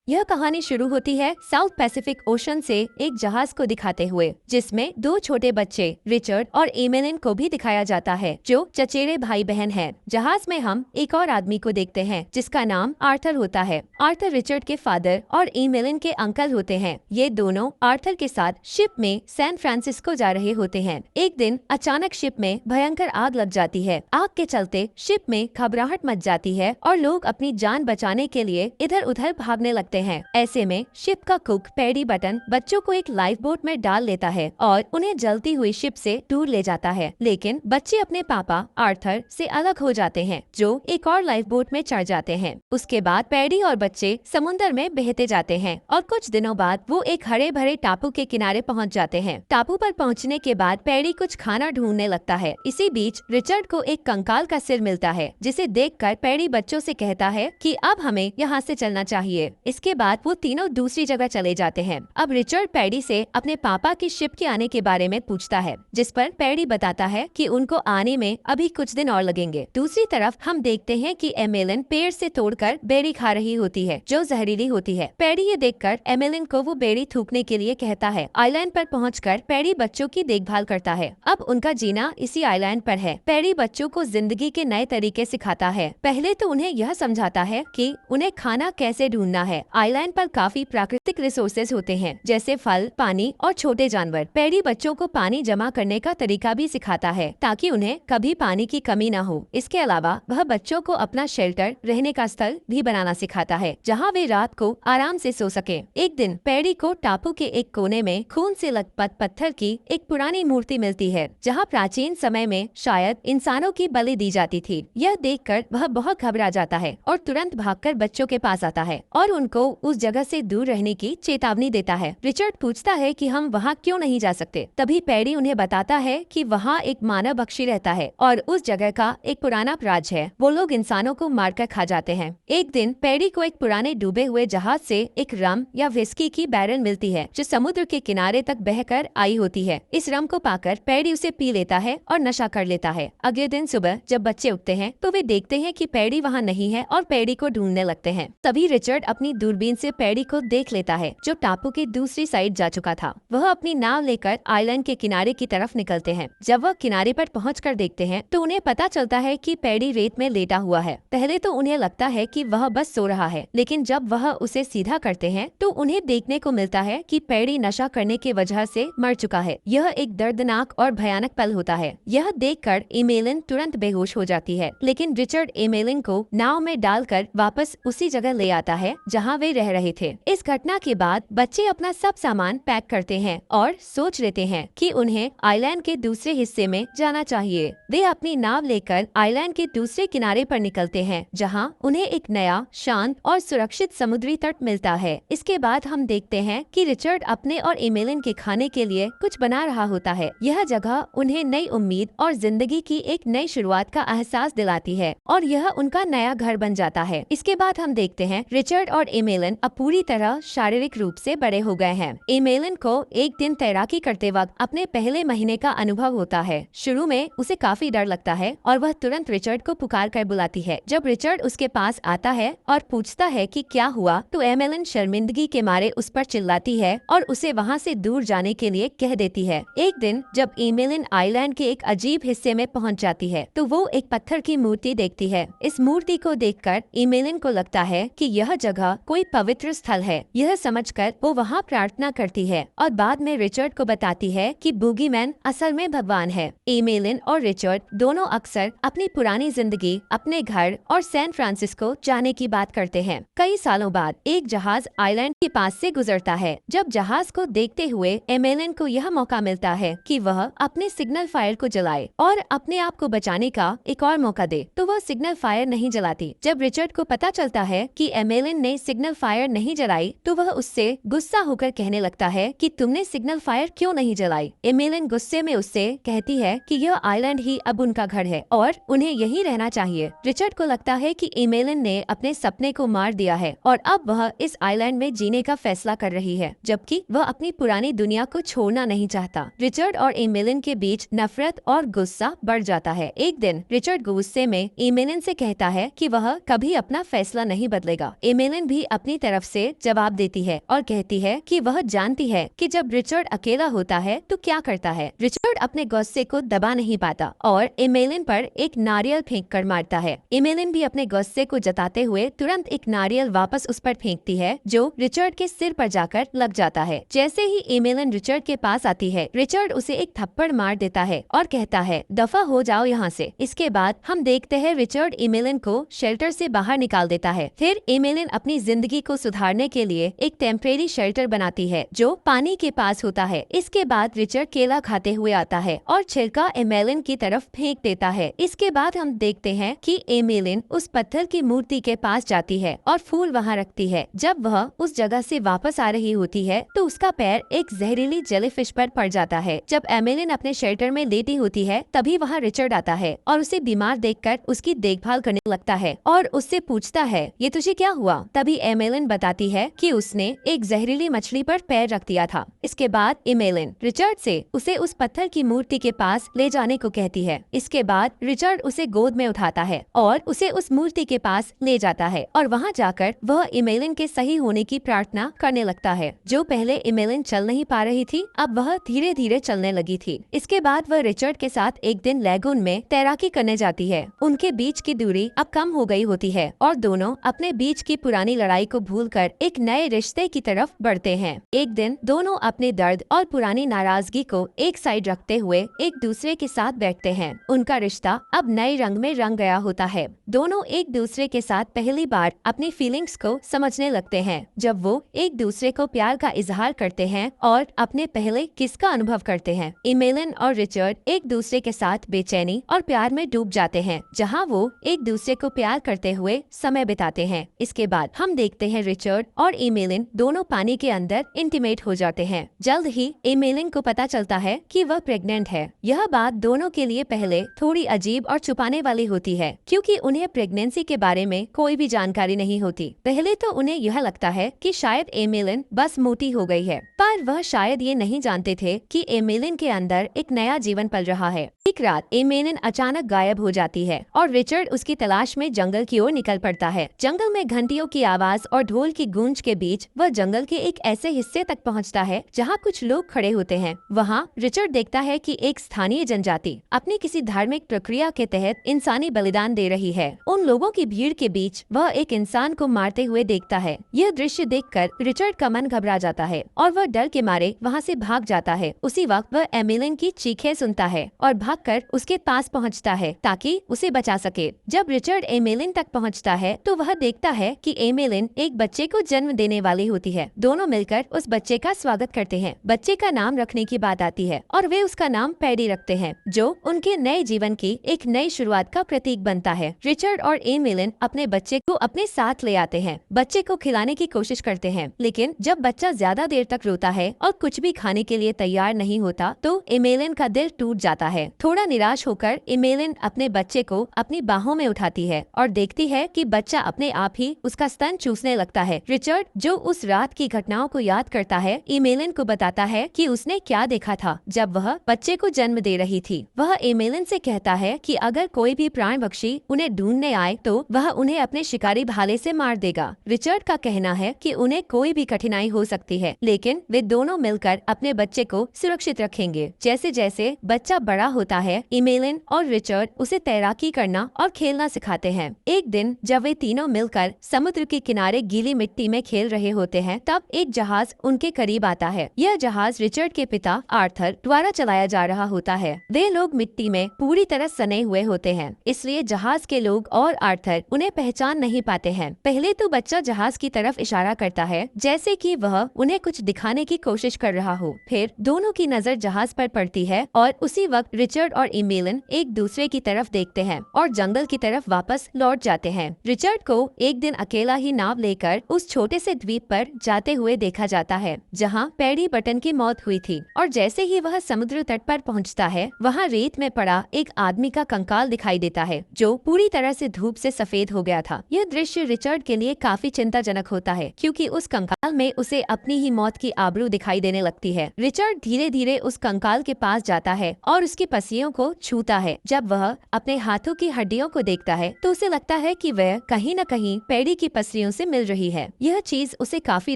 यह कहानी शुरू होती है साउथ पैसिफिक ओशन से एक जहाज को दिखाते हुए, जिसमें दो छोटे बच्चे रिचर्ड और एमेलिन को भी दिखाया जाता है, जो चचेरे भाई बहन हैं। जहाज में हम एक और आदमी को देखते हैं जिसका नाम आर्थर होता है। आर्थर रिचर्ड के फादर और एमेलिन के अंकल होते हैं। ये दोनों आर्थर के साथ शिप में सैन फ्रांसिस्को जा रहे होते हैं। एक दिन अचानक शिप में भयंकर आग लग जाती है। आग के चलते शिप में घबराहट मच जाती है और लोग अपनी जान बचाने के लिए इधर उधर भागने लगते हैं। ऐसे में शिप का कुक पैडी बटन बच्चों को एक लाइफ बोट में डाल लेता है और उन्हें जलती हुई शिप से दूर ले जाता है। लेकिन बच्चे अपने पापा आर्थर से अलग हो जाते हैं, जो एक और लाइफ बोट में चढ़ जाते हैं। उसके बाद पैडी और बच्चे समुद्र में बहते जाते हैं और कुछ दिनों बाद वो एक हरे भरे टापू के किनारे पहुंच जाते हैं। टापू पर पहुंचने के बाद पैडी कुछ खाना ढूंढने लगता है। इसी बीच रिचर्ड को एक कंकाल का सिर मिलता है, जिसे देखकर पैडी बच्चों से कहता है कि अब हमें यहाँ से चलना चाहिए। इसके बाद वो तीनों दूसरी जगह चले जाते हैं। अब रिचर्ड पैडी से अपने पापा की शिप के आने के बारे में पूछता है, जिस पर पैडी बताता है कि उनको आने में अभी कुछ दिन और लगेंगे। दूसरी तरफ हम देखते हैं कि एमेलिन पेड़ से तोड़कर बेरी खा रही होती है, जो जहरीली होती है। पैडी ये देखकर एमेलिन को वो बेरी थूकने के लिए कहता है। आइलैंड पर पहुंचकर पैडी बच्चों की देखभाल करता है। अब उनका जीना इसी आइलैंड पर है। पैडी बच्चों को जिंदगी के नए तरीके सिखाता है। पहले तो उन्हें यह समझाता है कि उन्हें खाना कैसे ढूंढना है। आइलैंड पर काफी प्राकृतिक रिसोर्सेज होते हैं, जैसे फल, पानी और छोटे जानवर। पैडी बच्चों को पानी जमा करने का तरीका भी सिखाता है, ताकि उन्हें कभी पानी की कमी न हो। इसके अलावा वह बच्चों को अपना शेल्टर, रहने का स्थल भी बनाना सिखाता है, जहाँ वे रात को आराम से सो सके। एक दिन पैडी को टापू के एक कोने में खून से लथपथ पत्थर की एक पुरानी मूर्ति मिलती है, जहाँ प्राचीन समय में शायद इंसानों की बलि दी जाती थी। यह देखकर वह बहुत घबरा जाता है और तुरंत भागकर बच्चों के पास आता है और उनको उस जगह से दूर रहने की चेतावनी देता है। रिचर्ड पूछता है कि हम वहाँ क्यों नहीं जा सकते। तभी पैडी उन्हें बताता है कि वहाँ एक मानव बख्शी रहता है और उस जगह का एक पुराना राज है। वो लोग इंसानों को मारकर खा जाते हैं। एक दिन पैडी को एक पुराने डूबे हुए जहाज से एक रम या विस्की की बैरल मिलती है, जो समुद्र के किनारे तक बहकर आई होती है। इस रम को पाकर पैडी उसे पी लेता है और नशा कर लेता है। अगले दिन सुबह जब बच्चे उठते हैं तो वे देखते हैं कि पैडी वहाँ नहीं है और पैडी को ढूंढने लगते हैं। तभी रिचर्ड अपनी दूरबीन से पैडी को देख लेता है, जो टापू की दूसरी साइड जा चुका था। वह अपनी नाव लेकर आइलैंड के किनारे की तरफ निकलते हैं। जब वह किनारे पर पहुंचकर देखते हैं तो उन्हें पता चलता है कि पैडी रेत में लेटा हुआ है। पहले तो उन्हें लगता है कि वह बस सो रहा है, लेकिन जब वह उसे सीधा करते हैं तो उन्हें देखने को मिलता है कि पैडी नशा करने की वजह से मर चुका है। यह एक दर्दनाक और भयानक पल होता है। यह देखकर एमेलिन तुरंत बेहोश हो जाती है, लेकिन रिचर्ड एमेलिन को नाव में डालकर वापस उसी जगह ले आता है जहाँ वे रह रहे थे। इस घटना के बाद बच्चे अपना सब सामान पैक करते हैं और सोच लेते हैं कि उन्हें आइलैंड के दूसरे हिस्से में जाना चाहिए। वे अपनी नाव लेकर आइलैंड के दूसरे किनारे पर निकलते हैं, जहां उन्हें एक नया, शांत और सुरक्षित समुद्री तट मिलता है। इसके बाद हम देखते हैं कि रिचर्ड अपने और एमेलिन के खाने के लिए कुछ बना रहा होता है। यह जगह उन्हें नई उम्मीद और जिंदगी की एक नई शुरुआत का एहसास दिलाती है और यह उनका नया घर बन जाता है। इसके बाद हम देखते हैं रिचर्ड और एमेलिन अब पूरी तरह शारीरिक रूप से बड़े हो गए हैं। एमेलिन को एक दिन तैराकी करते वक्त अपने पहले महीने का अनुभव होता है। शुरू में उसे काफी डर लगता है और वह तुरंत रिचर्ड को पुकार कर बुलाती है। जब रिचर्ड उसके पास आता है और पूछता है कि क्या हुआ, तो एमेलिन शर्मिंदगी के मारे उस पर चिल्लाती है और उसे वहाँ से दूर जाने के लिए कह देती है। एक दिन जब एमेलिन आइलैंड के एक अजीब हिस्से में पहुँच जाती है तो वो एक पत्थर की मूर्ति देखती है। इस मूर्ति को देखकर एमेलिन को लगता है कि यह जगह कोई पवित्र स्थल है। यह समझकर वो वहाँ प्रार्थना करती है और बाद में रिचर्ड को बताती है कि बूगीमैन असल में भगवान है। एमेलिन और रिचर्ड दोनों अक्सर अपनी पुरानी जिंदगी, अपने घर और सैन फ्रांसिस्को जाने की बात करते हैं। कई सालों बाद एक जहाज आइलैंड के पास से गुजरता है। जब जहाज को देखते हुए एमेलिन को यह मौका मिलता है कि वह अपने सिग्नल फायर को जलाए और अपने आप को बचाने का एक और मौका दे, तो वह सिग्नल फायर नहीं जलाती। जब रिचर्ड को पता चलता है कि एमेलिन ने सिग्नल फायर नहीं जलाई, तो वह उससे गुस्सा होकर कहने लगता है कि तुमने सिग्नल फायर क्यों नहीं जलाई। एमेलिन गुस्से में उससे कहती है कि यह आइलैंड ही अब उनका घर है और उन्हें यहीं रहना चाहिए। रिचर्ड को लगता है कि एमेलिन ने अपने सपने को मार दिया है और अब वह इस आइलैंड में जीने का फैसला कर रही है, जबकि वह अपनी पुरानी दुनिया को छोड़ना नहीं चाहता। रिचर्ड और एमेलिन के बीच नफरत और गुस्सा बढ़ जाता है। एक दिन रिचर्ड गुस्से में एमेलिन से कहता है कि वह कभी अपना फैसला नहीं बदलेगा। एमेलिन भी अपनी तरफ से जवाब देती है और कहती है कि वह जानती है कि जब रिचर्ड अकेला होता है तो क्या करता है। रिचर्ड अपने गुस्से को दबा नहीं पाता और एमेलिन पर एक नारियल फेंक कर मारता है। एमेलिन भी अपने गुस्से को जताते हुए तुरंत एक नारियल वापस उस पर फेंकती है जो रिचर्ड के सिर पर जाकर लग जाता है। जैसे ही एमेलिन रिचर्ड के पास आती है, रिचर्ड उसे एक थप्पड़ मार देता है और कहता है दफा हो जाओ यहाँ से। इसके बाद हम देखते हैं रिचर्ड एमेलिन को शेल्टर से बाहर निकाल देता है। फिर एमेलिन अपनी जिंदगी को सुधारने के लिए एक टेम्परेरी शेल्टर बनाती है जो पानी के पास होता है। इसके बाद रिचर्ड केला खाते हुए आता है और छिलका एमेलिन की तरफ फेंक देता है। इसके बाद हम देखते हैं कि एमेलिन उस पत्थर की मूर्ति के पास जाती है और फूल वहाँ रखती है। जब वह उस जगह से वापस आ रही होती है तो उसका पैर एक जहरीली जेलीफिश पर पड़ जाता है। जब एमेलिन अपने शेल्टर में लेटी होती है तभी वहाँ रिचर्ड आता है और उसे बीमार देखकर उसकी देखभाल करने लगता है और उससे पूछता है ये तुझे क्या हुआ। तभी एमेलिन बताती है कि उसने एक जहरीली मछली पर पैर रख दिया था। इसके बाद एमेलिन रिचर्ड से उसे उस पत्थर की मूर्ति के पास ले जाने को कहती है। इसके बाद रिचर्ड उसे गोद में उठाता है और उसे उस मूर्ति के पास ले जाता है और वहाँ जाकर वह एमेलिन के सही होने की प्रार्थना करने लगता है। जो पहले एमेलिन चल नहीं पा रही थी अब वह धीरे धीरे चलने लगी थी। इसके बाद वह रिचर्ड के साथ एक दिन लैगून में तैराकी करने जाती है। उनके बीच की दूरी अब कम हो गई होती है और दोनों अपने बीच की पुरानी लड़ाई को भूलकर एक नए रिश्ते की तरफ बढ़ते हैं। एक दिन दोनों अपने दर्द और पुरानी नाराजगी को एक साइड रखते हुए एक दूसरे के साथ बैठते हैं। उनका रिश्ता अब नए रंग में रंग गया होता है। दोनों एक दूसरे के साथ पहली बार अपनी फीलिंग्स को समझने लगते हैं जब वो एक दूसरे को प्यार का इजहार करते हैं और अपने पहले किस का अनुभव करते हैं। एमेलिन और रिचर्ड एक दूसरे के साथ बेचैनी और प्यार में डूब जाते हैं जहां वो एक दूसरे को प्यार करते हुए समय बिताते हैं। इसके बाद हम देखते हैं रिचर्ड और एमेलिन दोनों पानी के अंदर इंटीमेट हो जाते हैं। जल्द ही एमेलिन को पता चलता है कि वह प्रेग्नेंट है। यह बात दोनों के लिए पहले थोड़ी अजीब और छुपाने वाली होती है क्योंकि उन्हें प्रेगनेंसी के बारे में कोई भी जानकारी नहीं होती। पहले तो उन्हें यह लगता है कि शायद एमेलिन बस मोटी हो गई है, पर वह शायद ये नहीं जानते थे कि एमेलिन के अंदर एक नया जीवन पल रहा है। एक रात एमेलिन अचानक गायब हो जाती है और रिचर्ड उसकी तलाश में जंगल की ओर निकल पड़ता है। जंगल में घंटियों की आवाज और ढोल की गूंज के बीच वह जंगल के एक ऐसे हिस्से तक पहुंचता है जहां कुछ लोग खड़े होते हैं। वहां रिचर्ड देखता है कि एक स्थानीय जनजाति अपनी किसी धार्मिक प्रक्रिया के तहत इंसानी बलिदान दे रही है। उन लोगों की भीड़ के बीच वह एक इंसान को मारते हुए देखता है। यह दृश्य देखकर रिचर्ड का मन घबरा जाता है और वह डर के मारे वहां से भाग जाता है। उसी वक्त वह एमेलिन की चीखें सुनता है और भागकर उसके पास पहुंचता है ताकि उसे बचा सके। जब रिचर्ड एमेलिन तक पहुंचता है तो वह देखता है कि एमेलिन एक बच्चे को जन्म देने वाली होती है। दोनों मिलकर उस बच्चे का स्वागत करते हैं। बच्चे का नाम रखने की बात आती है और वे उसका नाम पैडी रखते हैं जो उनके नए जीवन की एक नई शुरुआत का प्रतीक बनता है। रिचर्ड और एमेलिन अपने बच्चे को अपने साथ ले आते हैं। बच्चे को खिलाने की कोशिश करते हैं लेकिन जब बच्चा ज्यादा देर तक रोता है और कुछ भी खाने के लिए तैयार नहीं होता तो एमेलिन का दिल टूट जाता है। थोड़ा निराश होकर एमेलिन अपने बच्चे को अपनी बाहों में उठाती है और देखती है कि बच्चा अपने आप ही उसका स्तन चूसने लगता है। रिचर्ड जो उस रात की घटनाओं को याद करता है एमेलिन को बताता है कि उसने क्या देखा था जब वह बच्चे को जन्म दे रही थी। वह एमेलिन से कहता है कि अगर कोई भी प्राण पक्षी उन्हें ढूंढने आए तो वह उन्हें अपने शिकारी भाले से मार देगा। रिचर्ड का कहना है कि उन्हें कोई भी कठिनाई हो सकती है लेकिन वे दोनों मिलकर अपने बच्चे को सुरक्षित रखेंगे। जैसे जैसे बच्चा बड़ा होता है एमेलिन और रिचर्ड उसे तैराकी करना और खेलना सिखाते हैं। एक दिन जब वे तीनों मिलकर समुद्र के किनारे गीली मिट्टी में खेल रहे होते हैं तब एक जहाज उनके करीब आता है। यह जहाज रिचर्ड के पिता आर्थर द्वारा चलाया जा रहा होता है। वे लोग मिट्टी में पूरी तरह सने हुए होते हैं इसलिए जहाज के लोग और आर्थर उन्हें पहचान नहीं पाते हैं। पहले तो बच्चा जहाज की तरफ इशारा करता है जैसे कि वह उन्हें कुछ दिखाने की कोशिश कर रहा हो। फिर दोनों की नजर जहाज पर पड़ती है और उसी वक्त रिचर्ड और एमेलिन एक दूसरे की तरफ देखते हैं और जंगल की तरफ वापस लौट जाते हैं। रिचर्ड को एक दिन अकेला ही नाव लेकर उस छोटे से द्वीप पर जाते हुए देखा जाता है जहां पैडी बटन की मौत हुई थी और जैसे ही वह समुद्र तट पर पहुंचता है वहां रेत में पड़ा एक आदमी का कंकाल दिखाई देता है जो पूरी तरह से धूप से सफेद हो गया था। यह दृश्य रिचर्ड के लिए काफी चिंताजनक होता है क्योंकि उस कंकाल में उसे अपनी ही मौत की आबरू दिखाई देने लगती है। रिचर्ड धीरे धीरे उस कंकाल के पास जाता है और उसकी पसलियों को छूता है। जब वह अपने हाथों की हड्डियों को देखता है तो उसे लगता है कि वह कहीं न कहीं पैडी की पसलियों से उसे मिल रही है। यह चीज उसे काफी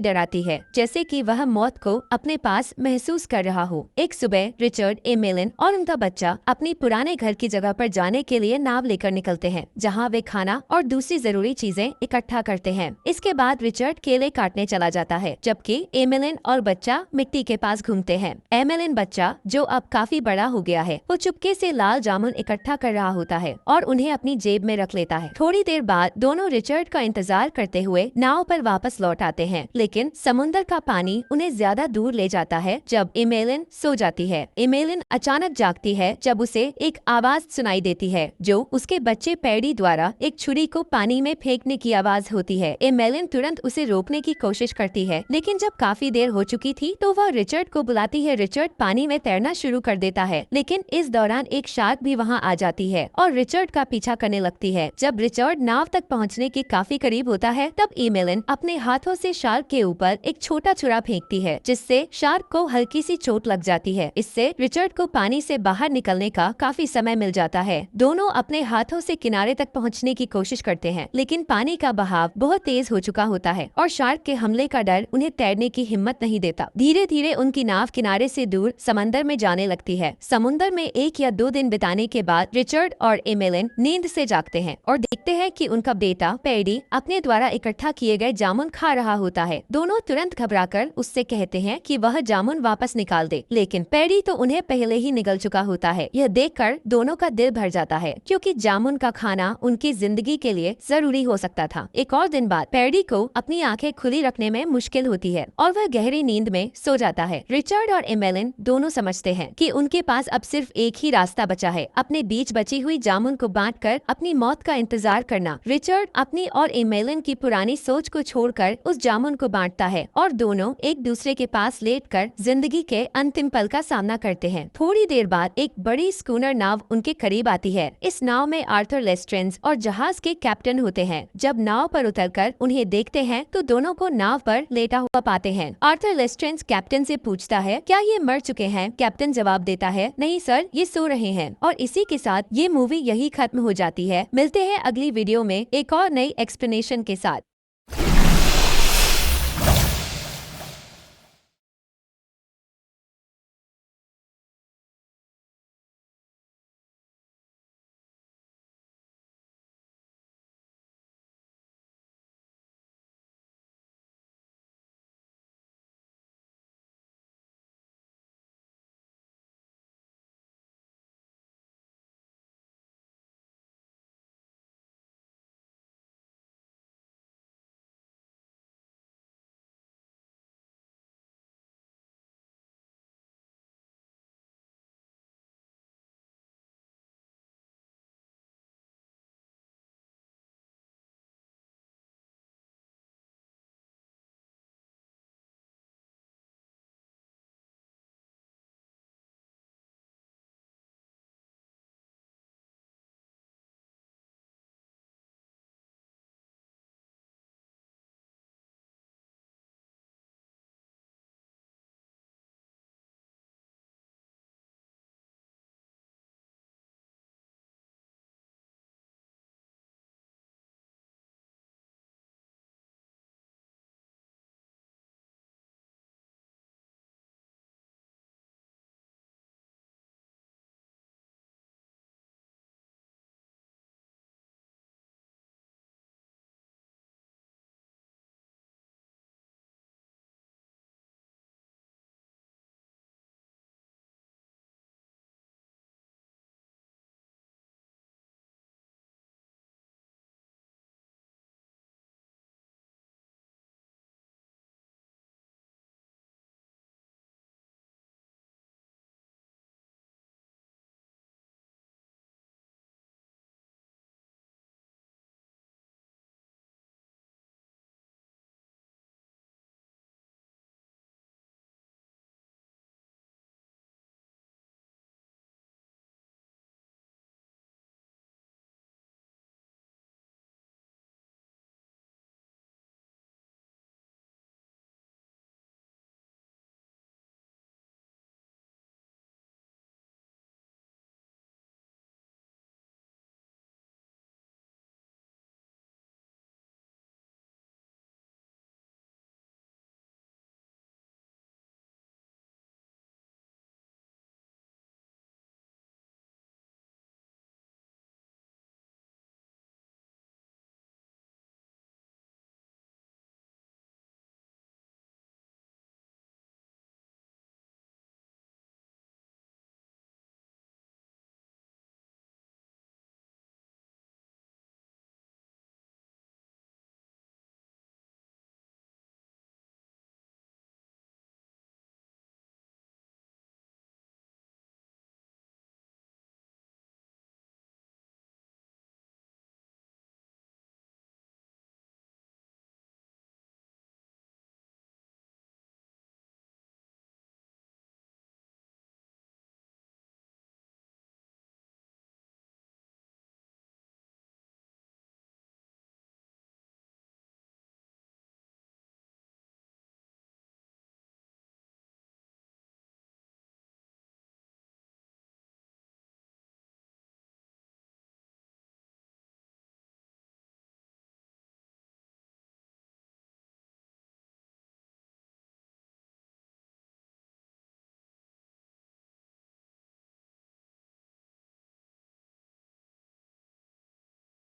डराती है, जैसे कि वह मौत को अपने पास महसूस कर रहा हो। एक सुबह रिचर्ड, एमेलिन और उनका बच्चा अपनी पुराने घर की जगह पर जाने के लिए नाव लेकर निकलते हैं, जहाँ वे खाना और दूसरी जरूरी चीजें इकट्ठा करते हैं। इसके बाद रिचर्ड केले काटने चला जाता है, जबकि एमेलिन और बच्चा मिट्टी के पास घूमते हैं। एमेलिन बच्चा, जो अब काफी बड़ा हो गया है, वो चुपके से लाल जामुन इकट्ठा कर रहा होता है और उन्हें अपनी जेब में रख लेता है। थोड़ी देर बाद दोनों रिचर्ड का इंतजार करते हुए नाव पर वापस लौट आते हैं, लेकिन समुद्र का पानी उन्हें ज्यादा दूर ले जाता है जब एमेलिन सो जाती है। एमेलिन अचानक जागती है जब उसे एक आवाज सुनाई देती है, जो उसके बच्चे पैडी द्वारा एक छुरी को पानी में फेंकने की आवाज होती है। एमेलिन तुरंत उसे रोकने की कोशिश करती है, लेकिन जब काफी देर हो चुकी थी तो वह रिचर्ड को बुलाती है। रिचर्ड पानी में तैरना शुरू कर देता है, लेकिन इस दौरान एक शार्क भी वहाँ आ जाती है और रिचर्ड का पीछा करने लगती है। जब रिचर्ड नाव तक पहुँचने के काफी करीब होता है, तब एमेलिन अपने हाथों से शार्क के ऊपर एक छोटा छुरा फेंकती है, जिससे शार्क को हल्की सी चोट लग जाती है। इससे रिचर्ड को पानी से बाहर निकलने का काफी समय मिल जाता है। दोनों अपने हाथों से किनारे तक पहुँचने की कोशिश करते हैं, लेकिन पानी का बहाव बहुत तेज हो चुका होता है और शार्क के हमले का डर उन्हें तैरने की हिम्मत नहीं देता। धीरे धीरे उनकी नाव किनारे से दूर समंदर में जाने लगती है। समुद्र में 1 या 2 दिन बिताने के बाद रिचर्ड और एमेलिन नींद से जागते हैं और देखते हैं कि उनका बेटा पैडी अपने द्वारा इकट्ठा किए गए जामुन खा रहा होता है। दोनों तुरंत घबराकर उससे कहते हैं कि वह जामुन वापस निकाल दे, लेकिन पैडी तो उन्हें पहले ही निगल चुका होता है। यह देखकर दोनों का दिल भर जाता है, क्योंकि जामुन का खाना उनकी जिंदगी के लिए जरूरी हो सकता था। एक और दिन बाद पैडी को अपनी आंखें खुली रखने में मुश्किल होती है और वह गहरी नींद में सो जाता है। रिचर्ड और एमेलिन दोनों समझते हैं कि उनके पास अब सिर्फ एक ही रास्ता बचा है, अपने बीच बची हुई जामुन को बांटकर अपनी मौत का इंतजार करना। रिचर्ड अपनी और एमेलिन की पुरानी सोच को छोड़कर उस जामुन को बांटता है और दोनों एक दूसरे के पास लेटकर जिंदगी के अंतिम पल का सामना करते हैं। थोड़ी देर बाद एक बड़ी स्कूनर नाव उनके करीब आती है। इस नाव में आर्थर लेस्ट्रेंज और जहाज के कैप्टन होते हैं। जब नाव पर उतरकर उन्हें देखते हैं तो दोनों को नाव पर लेटा हुआ पाते हैं। आर्थर लेस्ट्रेंज कैप्टन से पूछता है, क्या ये मर चुके हैं? कैप्टन जवाब देता है, नहीं सर, ये सो रहे हैं। और इसी के साथ ये मूवी यही खत्म हो जाती है। मिलते हैं अगली वीडियो में एक और नई एक्सप्लेनेशन के साथ।